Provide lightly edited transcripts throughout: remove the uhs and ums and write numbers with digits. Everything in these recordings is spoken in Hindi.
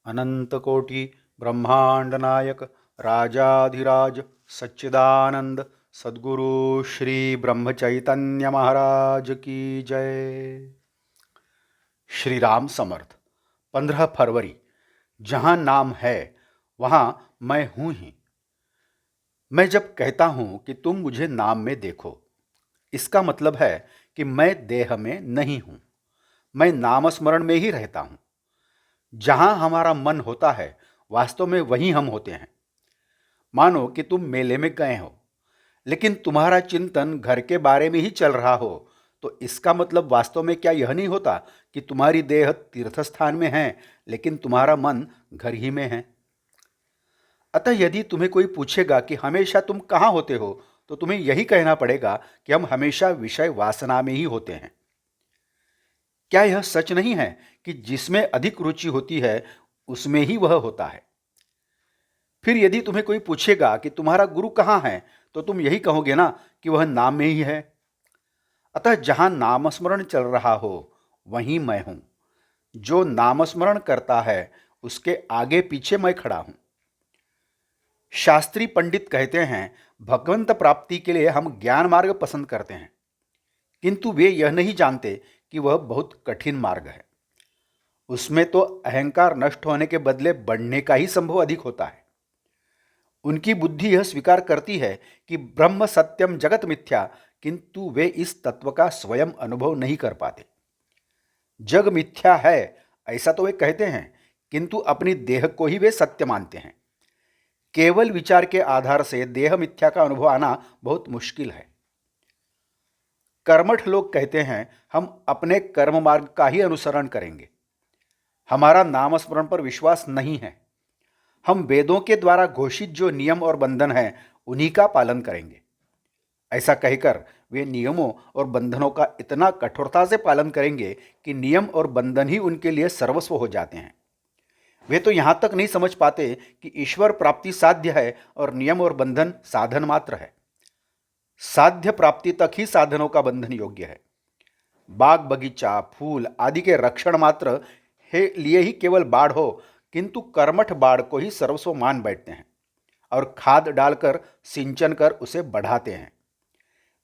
अनंतकोटि ब्रह्मांड नायक राजाधिराज सच्चिदानंद सद्गुरु श्री ब्रह्म चैतन्य महाराज की जय। श्री राम समर्थ। 15 फरवरी। जहाँ नाम है वहाँ मैं हूँ ही। मैं जब कहता हूँ कि तुम मुझे नाम में देखो, इसका मतलब है कि मैं देह में नहीं हूँ, मैं नामस्मरण में ही रहता हूँ। जहाँ हमारा मन होता है वास्तव में वहीं हम होते हैं। मानो कि तुम मेले में गए हो, लेकिन तुम्हारा चिंतन घर के बारे में ही चल रहा हो, तो इसका मतलब वास्तव में क्या यह नहीं होता कि तुम्हारी देह तीर्थ स्थान में है, लेकिन तुम्हारा मन घर ही में है। अतः यदि तुम्हें कोई पूछेगा कि हमेशा तुम कहाँ होते हो, तो तुम्हें यही कहना पड़ेगा कि हम हमेशा विषय वासना में ही होते हैं। क्या यह सच नहीं है कि जिसमें अधिक रुचि होती है उसमें ही वह होता है। फिर यदि तुम्हें कोई पूछेगा कि तुम्हारा गुरु कहाँ है, तो तुम यही कहोगे ना कि वह नाम में ही है। अतः जहां नामस्मरण चल रहा हो वहीं मैं हूं। जो नामस्मरण करता है उसके आगे पीछे मैं खड़ा हूं। शास्त्री पंडित कहते हैं भगवंत प्राप्ति के लिए हम ज्ञान मार्ग पसंद करते हैं, किंतु वे यह नहीं जानते कि वह बहुत कठिन मार्ग है। उसमें तो अहंकार नष्ट होने के बदले बढ़ने का ही संभव अधिक होता है। उनकी बुद्धि यह स्वीकार करती है कि ब्रह्म सत्यम जगत मिथ्या, किंतु वे इस तत्व का स्वयं अनुभव नहीं कर पाते। जग मिथ्या है ऐसा तो वे कहते हैं, किंतु अपनी देह को ही वे सत्य मानते हैं। केवल विचार के आधार से देह मिथ्या का अनुभव आना बहुत मुश्किल है। कर्मठ लोग कहते हैं हम अपने कर्म मार्ग का ही अनुसरण करेंगे, हमारा नामस्मरण पर विश्वास नहीं है। हम वेदों के द्वारा घोषित जो नियम और बंधन हैं उन्हीं का पालन करेंगे। ऐसा कहकर वे नियमों और बंधनों का इतना कठोरता से पालन करेंगे कि नियम और बंधन ही उनके लिए सर्वस्व हो जाते हैं। वे तो यहाँ तक नहीं समझ पाते कि ईश्वर प्राप्ति साध्य है और नियम और बंधन साधन मात्र है। साध्य प्राप्ति तक ही साधनों का बंधन योग्य है। बाग बगीचा फूल आदि के रक्षण मात्र है लिए ही केवल बाढ़ हो, किंतु कर्मठ बाढ़ को ही सर्वस्व मान बैठते हैं और खाद डालकर सिंचन कर उसे बढ़ाते हैं।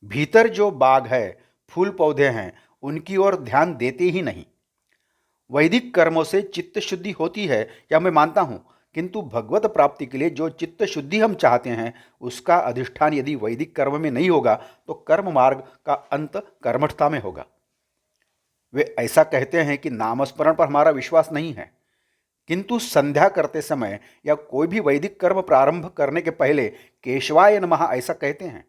भीतर जो बाग है फूल पौधे हैं उनकी ओर ध्यान देते ही नहीं। वैदिक कर्मों से चित्त शुद्धि होती है यह मैं मानता हूँ, किंतु भगवत प्राप्ति के लिए जो चित्त शुद्धि हम चाहते हैं उसका अधिष्ठान यदि वैदिक कर्म में नहीं होगा तो कर्म मार्ग का अंत कर्मठता में होगा। वे ऐसा कहते हैं कि नामस्मरण पर हमारा विश्वास नहीं है, किंतु संध्या करते समय या कोई भी वैदिक कर्म प्रारंभ करने के पहले केशवाय नमः ऐसा कहते हैं।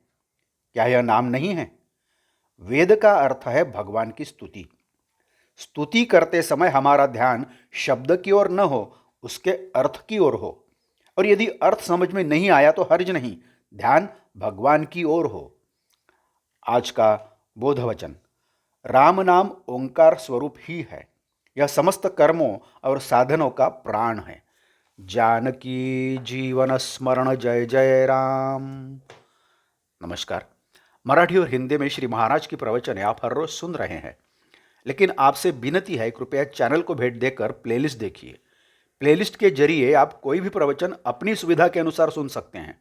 क्या यह नाम नहीं है? वेद का अर्थ है भगवान की स्तुति। स्तुति करते समय हमारा ध्यान शब्द की ओर न हो, उसके अर्थ की ओर हो। और यदि अर्थ समझ में नहीं आया तो हर्ज नहीं, ध्यान भगवान की ओर हो। आज का बोधवचन। राम नाम ओंकार स्वरूप ही है, यह समस्त कर्मों और साधनों का प्राण है। जानकी जीवन स्मरण जय जय राम। नमस्कार। मराठी और हिंदी में श्री महाराज की प्रवचन आप हर रोज सुन रहे हैं, लेकिन आपसे विनती है कृपया चैनल को भेंट देकर प्लेलिस्ट देखिए। प्लेलिस्ट के जरिए आप कोई भी प्रवचन अपनी सुविधा के अनुसार सुन सकते हैं।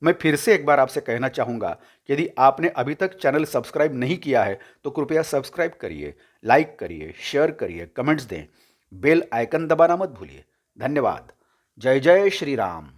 मैं फिर से एक बार आपसे कहना चाहूँगा कि यदि आपने अभी तक चैनल सब्सक्राइब नहीं किया है तो कृपया सब्सक्राइब करिए, लाइक करिए, शेयर करिए, कमेंट्स दें, बेल आइकन दबाना मत भूलिए। धन्यवाद। जय जय श्री राम।